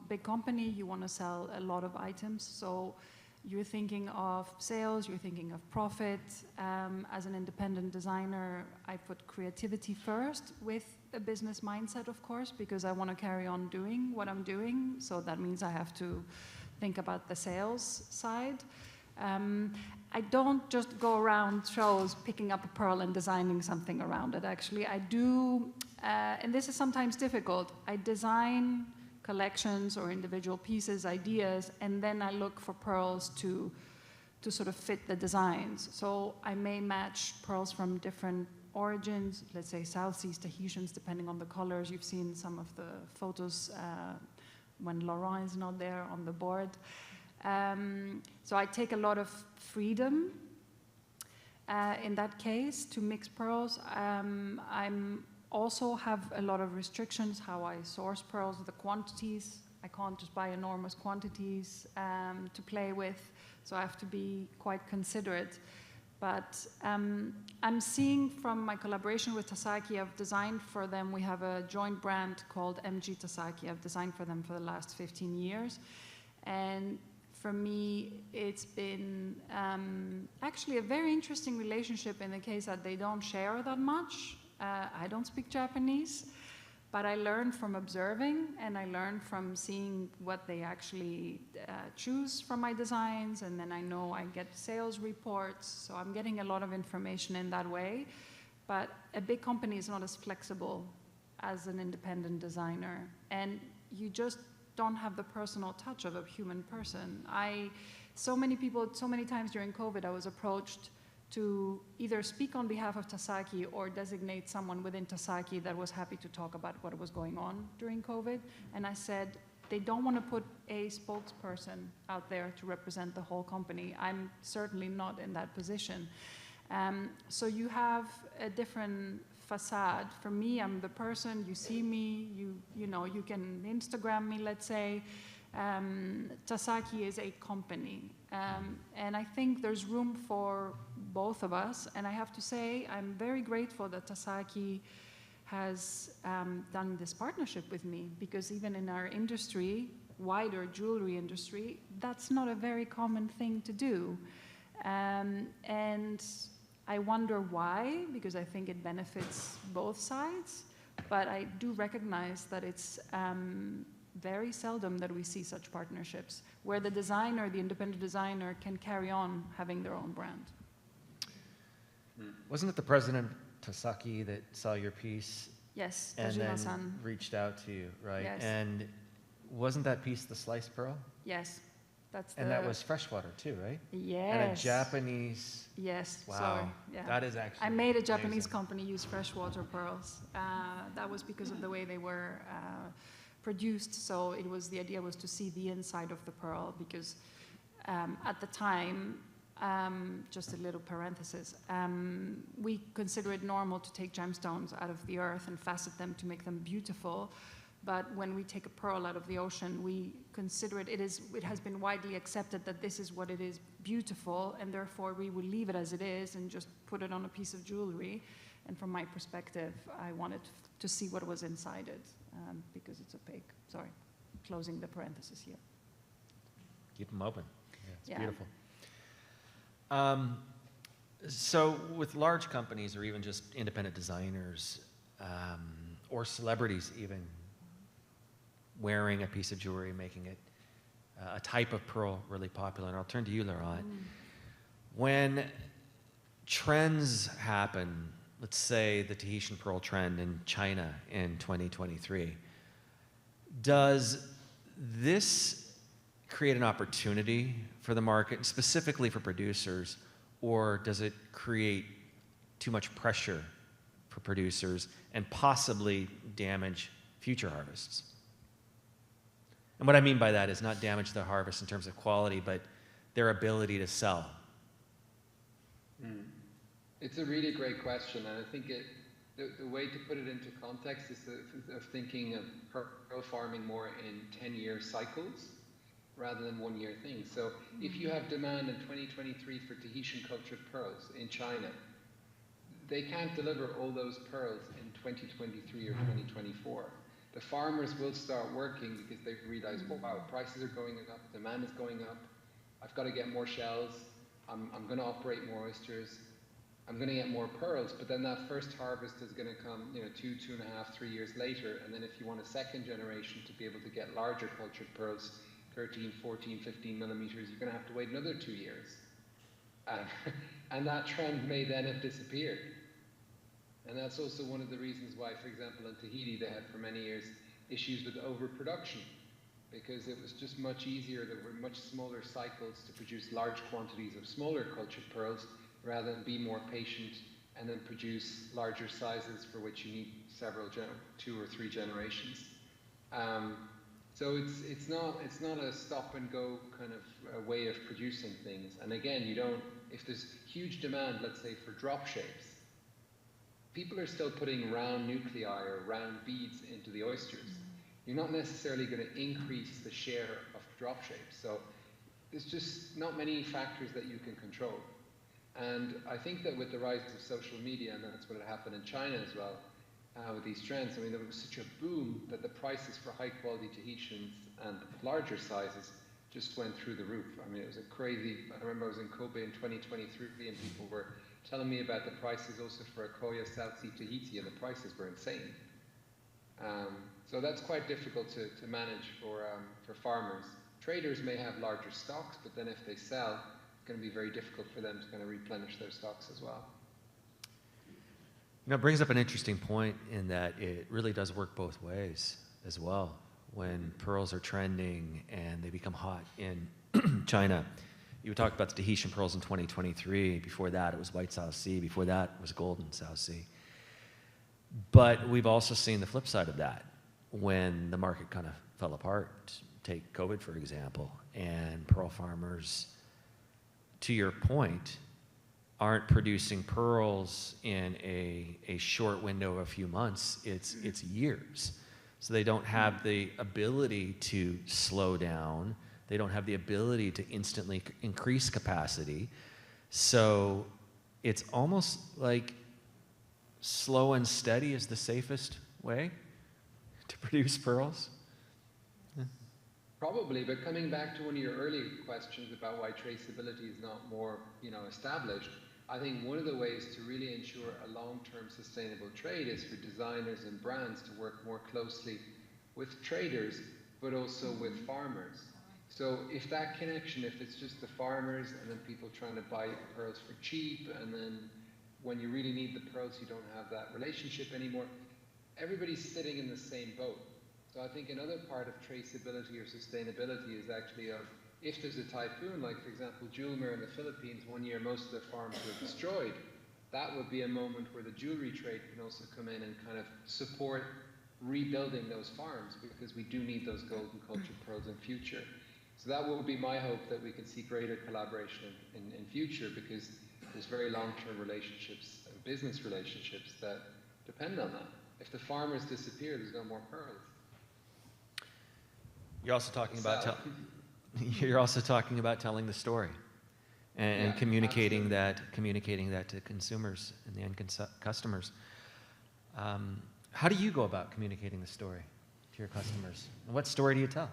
big company, you want to sell a lot of items. So you're thinking of sales, you're thinking of profit. As an independent designer, I put creativity first with a business mindset, of course, because I want to carry on doing what I'm doing. So that means I have to think about the sales side. I don't just go around shows picking up a pearl and designing something around it. Actually, I do, and this is sometimes difficult. I design collections or individual pieces, ideas, and then I look for pearls to sort of fit the designs. So I may match pearls from different origins, let's say South Seas, Tahitians, depending on the colors. You've seen some of the photos when Laurent is not there on the board. So I take a lot of freedom in that case to mix pearls. I'm also have a lot of restrictions how I source pearls, the quantities. I can't just buy enormous quantities to play with, so I have to be quite considerate. But I'm seeing from my collaboration with Tasaki, I've designed for them, we have a joint brand called MG Tasaki. I've designed for them for the last 15 years. And for me, it's been actually a very interesting relationship in the case that they don't share that much. I don't speak Japanese, but I learn from observing, and I learn from seeing what they actually choose from my designs, and then I know I get sales reports, so I'm getting a lot of information in that way. But a big company is not as flexible as an independent designer, and you just don't have the personal touch of a human person. So many times during COVID, I was approached to either speak on behalf of Tasaki or designate someone within Tasaki that was happy to talk about what was going on during COVID. And I said, they don't want to put a spokesperson out there to represent the whole company. I'm certainly not in that position. So you have a different facade. For me, I'm the person, you see me, you know, you can Instagram me, let's say. Tasaki is a company. And I think there's room for both of us. And I have to say, I'm very grateful that Tasaki has done this partnership with me, because even in our industry, wider jewelry industry, that's not a very common thing to do. And I wonder why, because I think it benefits both sides, but I do recognize that it's very seldom that we see such partnerships where the designer, the independent designer, can carry on having their own brand. Wasn't it the president Tasaki that saw your piece? Yes, And then Tajima-san. reached out to you, right? Yes. And wasn't that piece the sliced pearl? Yes, that's the... And that was freshwater too, right? Yes. And a Japanese... Yes, Wow. sorry. Yeah. That is actually I made a Japanese amazing. company use freshwater pearls. That was because of the way they were produced. So the idea was to see the inside of the pearl, because at the time, just a little parenthesis, we consider it normal to take gemstones out of the earth and facet them to make them beautiful. But when we take a pearl out of the ocean, we consider it has been widely accepted that this is what it is, beautiful, and therefore we will leave it as it is and just put it on a piece of jewelry. And from my perspective, I wanted to see what was inside it, because it's opaque. Sorry, closing the parenthesis here. Keep them open. Yeah, it's Yeah. beautiful. So with large companies or even just independent designers or celebrities even wearing a piece of jewelry, making it a type of pearl really popular, and I'll turn to you, Laurent. When trends happen, let's say the Tahitian pearl trend in China in 2023, does this create an opportunity for the market, specifically for producers, or does it create too much pressure for producers and possibly damage future harvests. And what I mean by that is not damage the harvest in terms of quality, but their ability to sell. It's a really great question, and I think the way to put it into context is of thinking of pearl farming more in 10-year cycles rather than one-year things. So if you have demand in 2023 for Tahitian cultured pearls in China, they can't deliver all those pearls in 2023 or 2024. The farmers will start working because they've realized, wow, prices are going up, demand is going up, I've got to get more shells, I'm going to operate more oysters, I'm going to get more pearls, but then that first harvest is going to come, 2.5, 3 years later, and then if you want a second generation to be able to get larger cultured pearls, 13, 14, 15 millimeters, you're going to have to wait another 2 years. And that trend may then have disappeared. And that's also one of the reasons why, for example, in Tahiti, they had for many years issues with overproduction, because it was just much easier. There were much smaller cycles to produce large quantities of smaller cultured pearls, rather than be more patient and then produce larger sizes for which you need several, 2 or 3 generations. So it's not a stop and go kind of a way of producing things. And again, if there's huge demand, let's say for drop shapes, people are still putting round nuclei or round beads into the oysters. You're not necessarily going to increase the share of drop shapes. So there's just not many factors that you can control. And I think that with the rise of social media, and that's what had happened in China as well, with these trends, I mean, there was such a boom that the prices for high quality Tahitians and larger sizes just went through the roof. I mean, it was a crazy, I remember I was in Kobe in 2023 and people were telling me about the prices also for a Koya South Sea Tahiti, and the prices were insane. So that's quite difficult to manage for farmers. Traders may have larger stocks, but then if they sell, it's going to be very difficult for them to kind of replenish their stocks as well. It brings up an interesting point in that it really does work both ways as well. When pearls are trending and they become hot in China, you talked about the Tahitian pearls in 2023. Before that, it was white South Sea. Before that, it was golden South Sea. But we've also seen the flip side of that when the market kind of fell apart. Take COVID, for example, and pearl farmers, to your point, aren't producing pearls in a short window of a few months. It's years. So they don't have the ability to slow down. They don't have the ability to instantly increase capacity. So it's almost like slow and steady is the safest way to produce pearls. Probably, but coming back to one of your earlier questions about why traceability is not more, established, I think one of the ways to really ensure a long-term sustainable trade is for designers and brands to work more closely with traders, but also with farmers. So if that connection, if it's just the farmers and then people trying to buy pearls for cheap, and then when you really need the pearls, you don't have that relationship anymore, everybody's sitting in the same boat. So I think another part of traceability or sustainability is actually if there's a typhoon, like for example, Julmer in the Philippines, one year most of the farms were destroyed. That would be a moment where the jewelry trade can also come in and kind of support rebuilding those farms, because we do need those golden cultured pearls in future. So that will be my hope, that we can see greater collaboration in future, because there's very long-term relationships and business relationships that depend on that. If the farmers disappear, there's no more pearls. You're also talking about you're also talking about telling the story and communicating that to consumers and the end customers. How do you go about communicating the story to your customers? And what story do you tell?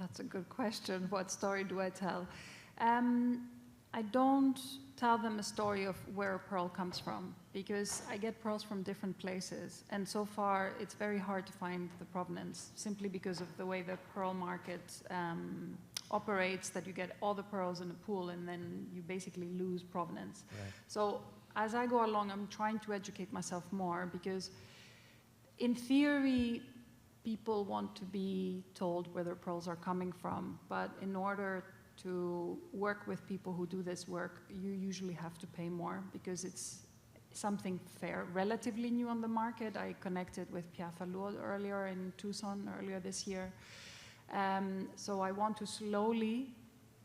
That's a good question. What story do I tell? I don't tell them a story of where a pearl comes from, because I get pearls from different places, and so far it's very hard to find the provenance, simply because of the way the pearl market operates, that you get all the pearls in a pool and then you basically lose provenance. Right. So as I go along, I'm trying to educate myself more, because in theory, people want to be told where their pearls are coming from, but in order to work with people who do this work, you usually have to pay more, because it's something relatively new on the market. I connected with Pierre Fallour earlier in Tucson earlier this year. So I want to slowly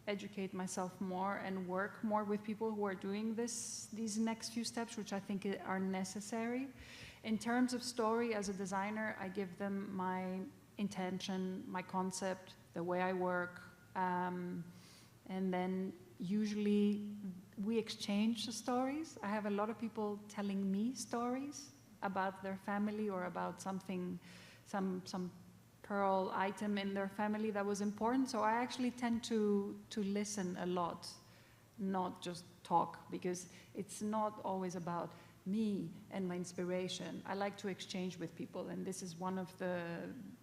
educate myself more and work more with people who are doing these next few steps, which I think are necessary. In terms of story, as a designer, I give them my intention, my concept, the way I work, and then usually we exchange the stories. I have a lot of people telling me stories about their family or about something, some pearl item in their family that was important. So I actually tend to listen a lot, not just talk, because it's not always about me and my inspiration. I like to exchange with people, and this is one of the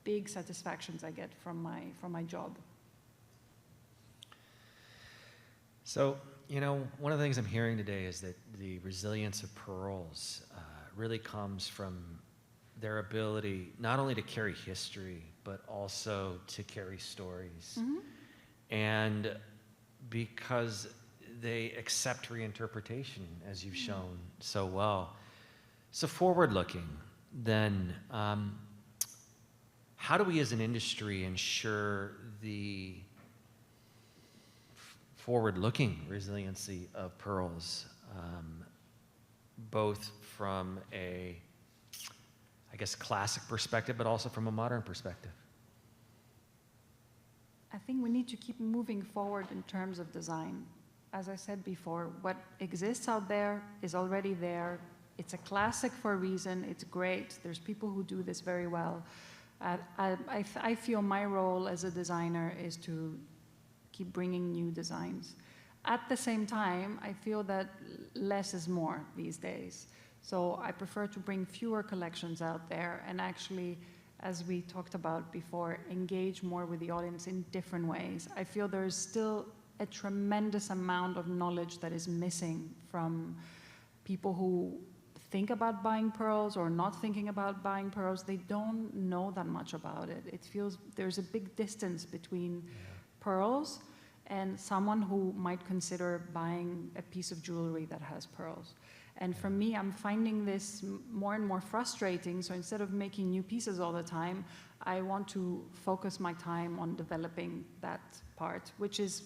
big satisfactions I get from my job. So, you know, one of the things I'm hearing today is that the resilience of pearls really comes from their ability not only to carry history, but also to carry stories. Mm-hmm. And because they accept reinterpretation, as you've shown so well. So forward-looking, then, how do we as an industry ensure the forward-looking resiliency of pearls, both from a, I guess, classic perspective, but also from a modern perspective? I think we need to keep moving forward in terms of design. As I said before, what exists out there is already there. It's a classic for a reason. It's great. There's people who do this very well. I feel my role as a designer is to keep bringing new designs. At the same time, I feel that less is more these days. So I prefer to bring fewer collections out there and actually, as we talked about before, engage more with the audience in different ways. I feel there's still a tremendous amount of knowledge that is missing from people who think about buying pearls or not thinking about buying pearls. They don't know that much about it. It feels there's a big distance between pearls and someone who might consider buying a piece of jewelry that has pearls. And for me, I'm finding this more and more frustrating. So instead of making new pieces all the time, I want to focus my time on developing that part, which is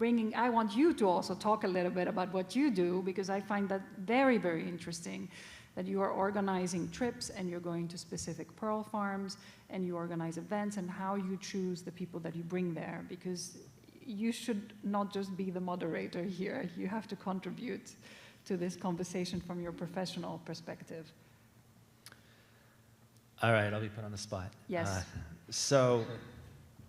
I want you to also talk a little bit about what you do, because I find that very, very interesting, that you are organizing trips and you're going to specific pearl farms and you organize events and how you choose the people that you bring there, because you should not just be the moderator here. You have to contribute to this conversation from your professional perspective. All right, I'll be put on the spot. Yes. So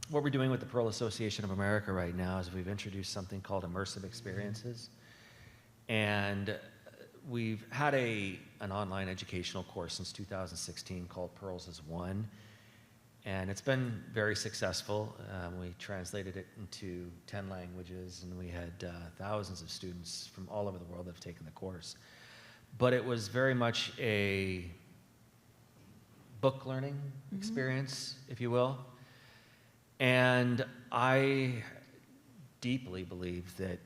what we're doing with the Pearl Association of America right now is we've introduced something called immersive experiences. And we've had an online educational course since 2016 called Pearls as One. And it's been very successful. We translated it into 10 languages, and we had thousands of students from all over the world that have taken the course. But it was very much a book learning experience, if you will. And I deeply believe that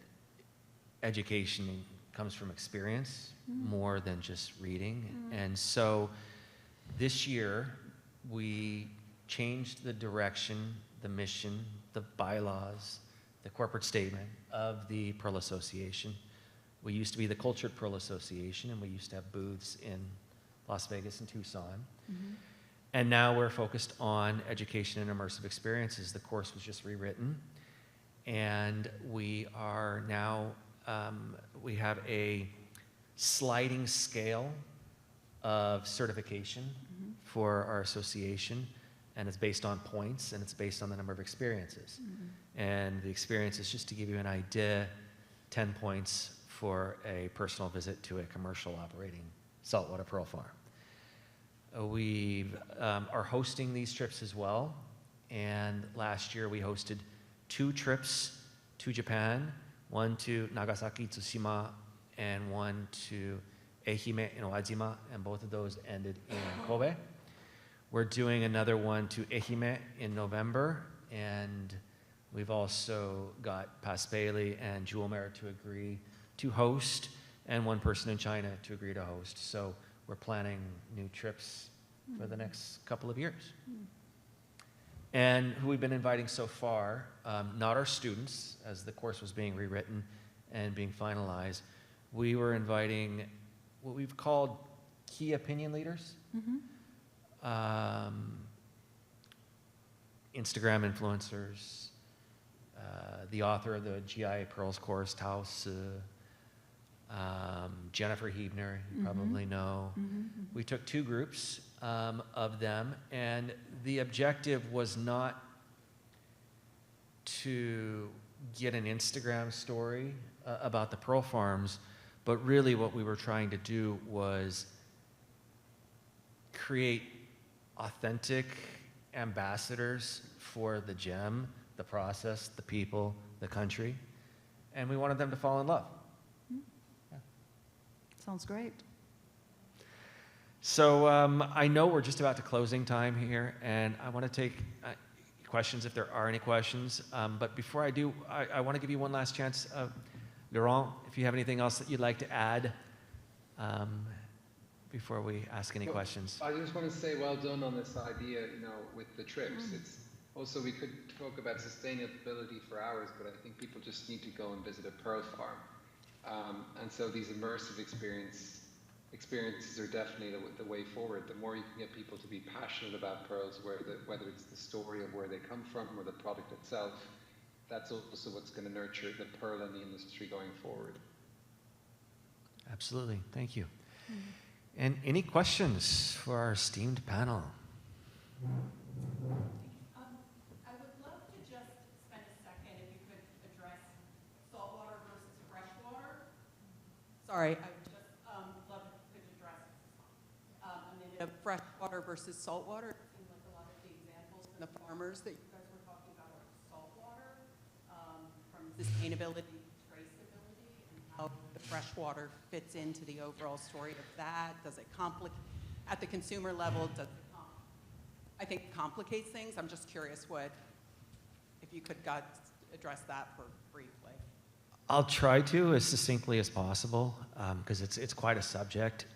education comes from experience more than just reading. And so this year, we changed the direction, the mission, the bylaws, the corporate statement of the Pearl Association. We used to be the Cultured Pearl Association, and we used to have booths in Las Vegas and Tucson. And now we're focused on education and immersive experiences. The course was just rewritten, and we are now, we have a sliding scale of certification for our association. And it's based on points, and it's based on the number of experiences. And the experiences, just to give you an idea, 10 points for a personal visit to a commercial operating saltwater pearl farm. We are hosting these trips as well. And last year we hosted 2 trips to Japan, one to Nagasaki, Tsushima, and one to Ehime and Owajima, and both of those ended in Kobe. We're doing another one to Ehime in November, and we've also got Paspaley and Jewel Mare to agree to host, and one person in China to agree to host. So we're planning new trips for the next couple of years. And who we've been inviting so far, not our students, as the course was being rewritten and being finalized, we were inviting what we've called key opinion leaders, Instagram influencers, the author of the GI Pearls course, Taos, Jennifer Hebner, you probably know. We took 2 groups of them, and the objective was not to get an Instagram story about the pearl farms, but really what we were trying to do was create authentic ambassadors for the gem, the process, the people, the country, and we wanted them to fall in love. Sounds great. So I know we're just about to closing time here, and I want to take questions if there are any questions. But before I do, I want to give you one last chance. Laurent, if you have anything else that you'd like to add before we ask any questions. I just want to say well done on this idea, with the trips. It's also, we could talk about sustainability for hours, but I think people just need to go and visit a pearl farm. And so these immersive experiences are definitely the way forward. The more you can get people to be passionate about pearls, whether it's the story of where they come from or the product itself, that's also what's going to nurture the pearl and the industry going forward. Absolutely. Thank you. And any questions for our esteemed panel? I would love to just spend a second if you could address saltwater versus freshwater. Sorry, I would just love if you could address freshwater versus saltwater. It seems like a lot of the examples from the farmers that you guys were talking about are saltwater, from sustainability to traceability, and how the freshwater fits into the overall story of that. Does it complicate, at the consumer level, does it I think it complicates things. I'm just curious if you could address that briefly. I'll try to as succinctly as possible, because it's quite a subject.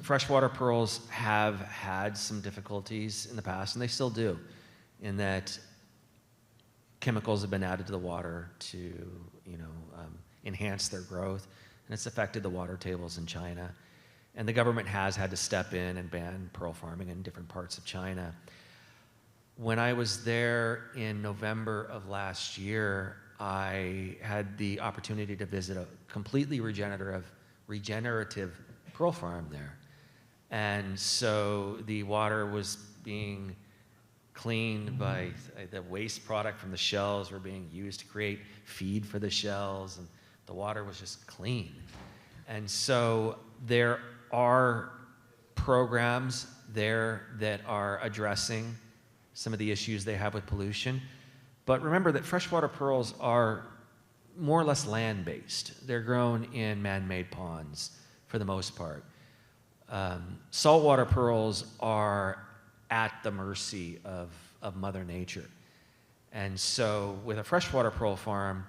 Freshwater pearls have had some difficulties in the past, and they still do, in that chemicals have been added to the water to, enhance their growth, and it's affected the water tables in China. And the government has had to step in and ban pearl farming in different parts of China. When I was there in November of last year, I had the opportunity to visit a completely regenerative pearl farm there. And so the water was being cleaned by the waste product from the shells were being used to create feed for the shells, and the water was just clean. And so there are programs there that are addressing some of the issues they have with pollution. But remember that freshwater pearls are more or less land-based. They're grown in man-made ponds for the most part. Saltwater pearls are at the mercy of Mother Nature. And so with a freshwater pearl farm,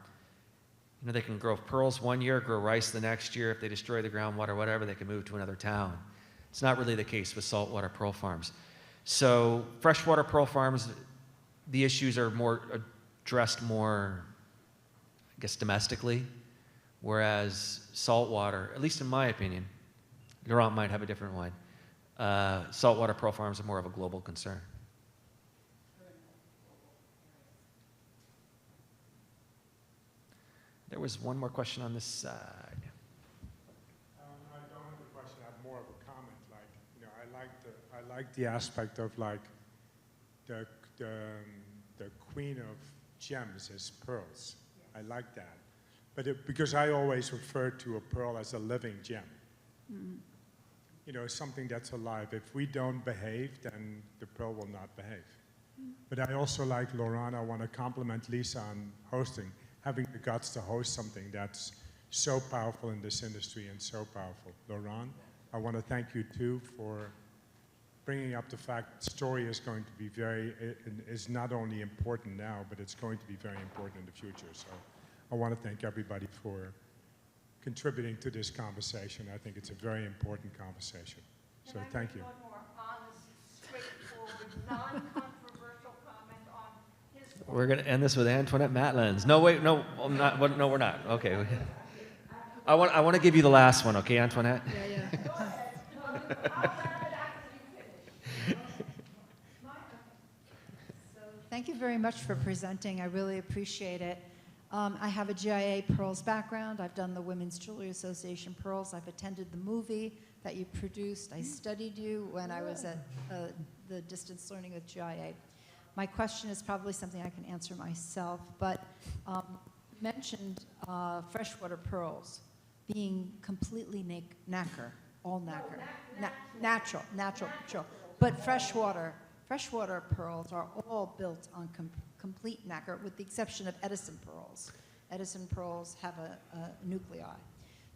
they can grow pearls one year, grow rice the next year. If they destroy the groundwater, whatever, they can move to another town. It's not really the case with saltwater pearl farms. So freshwater pearl farms, the issues are addressed more, I guess, domestically, whereas saltwater, at least in my opinion, Laurent might have a different one, saltwater pearl farms are more of a global concern. There was one more question on this side. I don't have a question. I have more of a comment. I like the aspect of the queen of gems is pearls. I like that, but because I always refer to a pearl as a living gem. Something that's alive. If we don't behave, then the pearl will not behave. But I also like Laurent. I want to compliment Lisa on hosting. Having the guts to host something that's so powerful in this industry and so powerful. Laurent, I want to thank you too for bringing up the fact that story is going to be is not only important now, but it's going to be very important in the future. So I want to thank everybody for contributing to this conversation. I think it's a very important conversation. So thank you. One more honest, straightforward, non-controversial comment on his point. We're going to end this with Antoinette Matlins. No, wait, no, I'm not, no, we're not. Okay. I want to give you the last one, okay, Antoinette? Thank you very much for presenting. I really appreciate it. I have a GIA Pearls background. I've done the Women's Jewelry Association Pearls. I've attended the movie that you produced. I studied you when I was at the distance learning with GIA. My question is probably something I can answer myself, but you mentioned freshwater pearls being completely nacre, all nacre, natural. But freshwater pearls are all built on complete nacre, with the exception of Edison pearls. Edison pearls have a nuclei.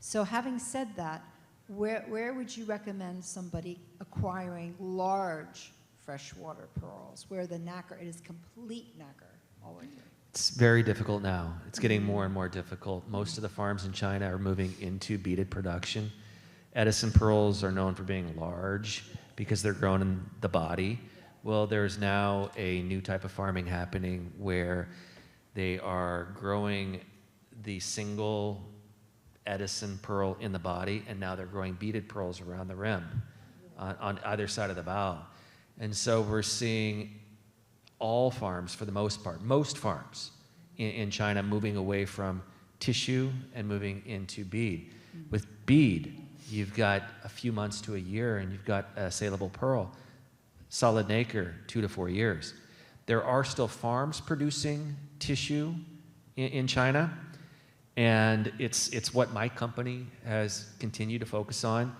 So having said that, where would you recommend somebody acquiring large freshwater pearls, where the nacre, it is complete nacre all the way through? It's very difficult now. It's getting more and more difficult. Most of the farms in China are moving into beaded production. Edison pearls are known for being large because they're grown in the body. Well, there's now a new type of farming happening where they are growing the single Edison pearl in the body, and now they're growing beaded pearls around the rim on either side of the bow. And so we're seeing all farms, for the most part, most farms in China moving away from tissue and moving into bead. With bead, you've got a few months to a year, and you've got a saleable pearl. Solid nacre, 2 to 4 years. There are still farms producing tissue in China, and it's what my company has continued to focus on,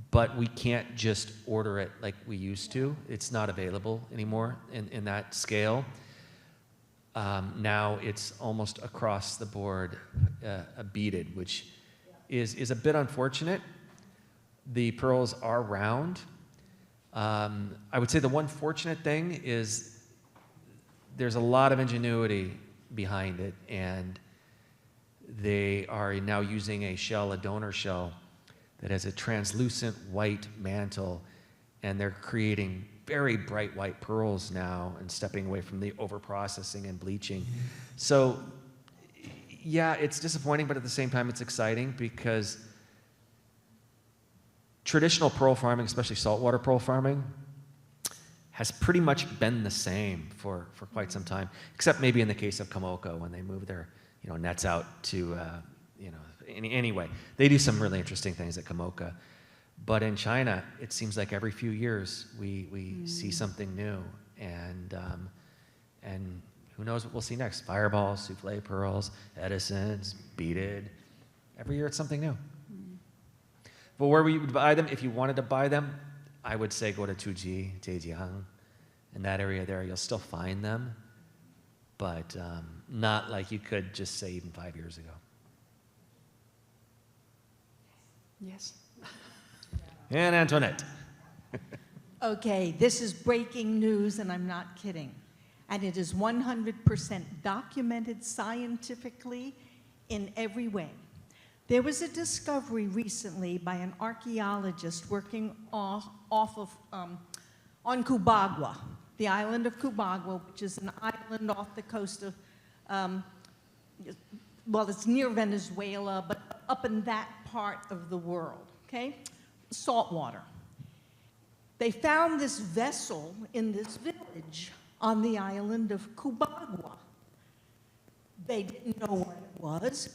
but we can't just order it like we used to. It's not available anymore in that scale. Now it's almost across the board beaded, which is a bit unfortunate. The pearls are round. I would say the one fortunate thing is there's a lot of ingenuity behind it, and they are now using a shell, a donor shell, that has a translucent white mantle, and they're creating very bright white pearls now and stepping away from the over-processing and bleaching. So, yeah, it's disappointing, but at the same time it's exciting because traditional pearl farming, especially saltwater pearl farming, has pretty much been the same for quite some time, except maybe in the case of Komoka when they move their nets out to, anyway. They do some really interesting things at Komoka. But in China, it seems like every few years we see something new, and who knows what we'll see next? Fireballs, souffle pearls, Edisons, beaded. Every year it's something new. But where we would buy them, if you wanted to buy them, I would say go to Tuji, Zhejiang, in that area there. You'll still find them, but not like you could just say even 5 years ago. Yes. And Antoinette. Okay, this is breaking news, and I'm not kidding. And it is 100% documented scientifically in every way. There was a discovery recently by an archaeologist working on Cubagua, the island of Cubagua, which is an island off the coast of, well, it's near Venezuela, but up in that part of the world, okay? Saltwater. They found this vessel in this village on the island of Cubagua. They didn't know what it was.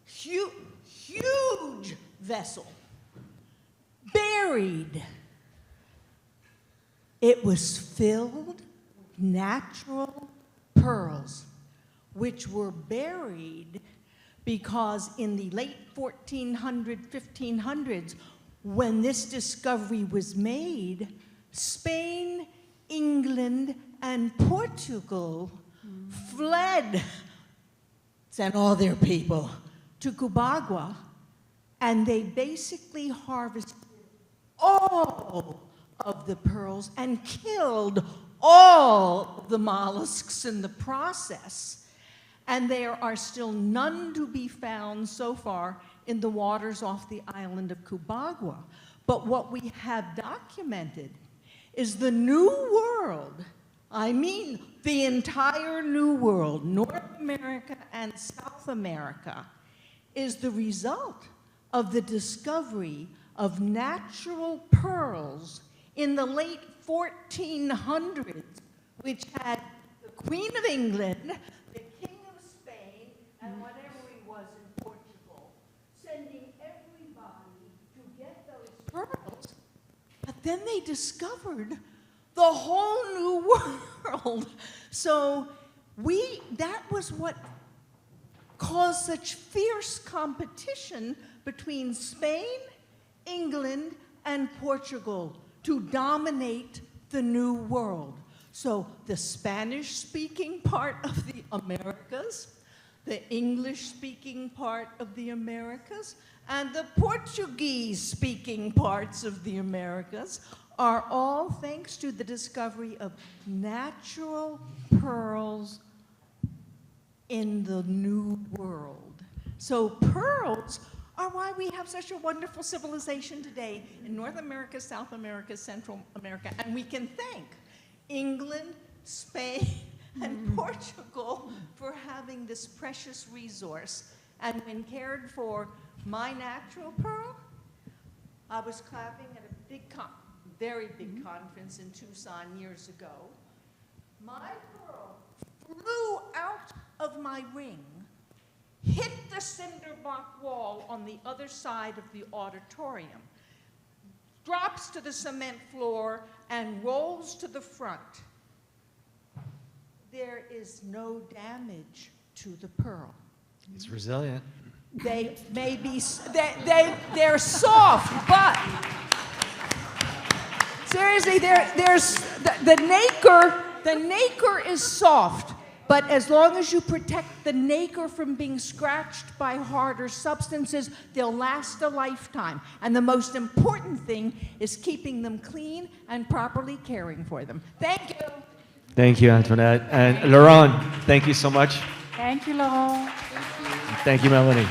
Huge vessel, buried. It was filled with natural pearls, which were buried because in the late 1500s, when this discovery was made, Spain, England, and Portugal fled, sent all their people to Cubagua, and they basically harvested all of the pearls and killed all the mollusks in the process. and there are still none to be found so far in the waters off the island of Cubagua. But what we have documented is the New World. I mean, the entire New World, North America and South America, is the result of the discovery of natural pearls in the late 1400s, which had the Queen of England, the King of Spain, and whatever he was in Portugal, sending everybody to get those pearls. But then they discovered the whole new world. So that was what caused such fierce competition between Spain, England, and Portugal to dominate the New World. So the Spanish-speaking part of the Americas, the English-speaking part of the Americas, and the Portuguese-speaking parts of the Americas are all thanks to the discovery of natural pearls in the New World. So pearls are why we have such a wonderful civilization today in North America, South America, Central America, and we can thank England, Spain, and Portugal for having this precious resource. And when cared for my natural pearl, I was clapping at a very big conference in Tucson years ago. My pearl flew out of my ring, hit the cinder block wall on the other side of the auditorium, drops to the cement floor, and rolls to the front. There is no damage to the pearl. It's resilient. They may be, they're soft, but seriously, there's the nacre is soft, but as long as you protect the nacre from being scratched by harder substances, they'll last a lifetime. And the most important thing is keeping them clean and properly caring for them. Thank you. Thank you, Antoinette. And Laurent, thank you so much. Thank you, Laurent. Thank you, Melanie.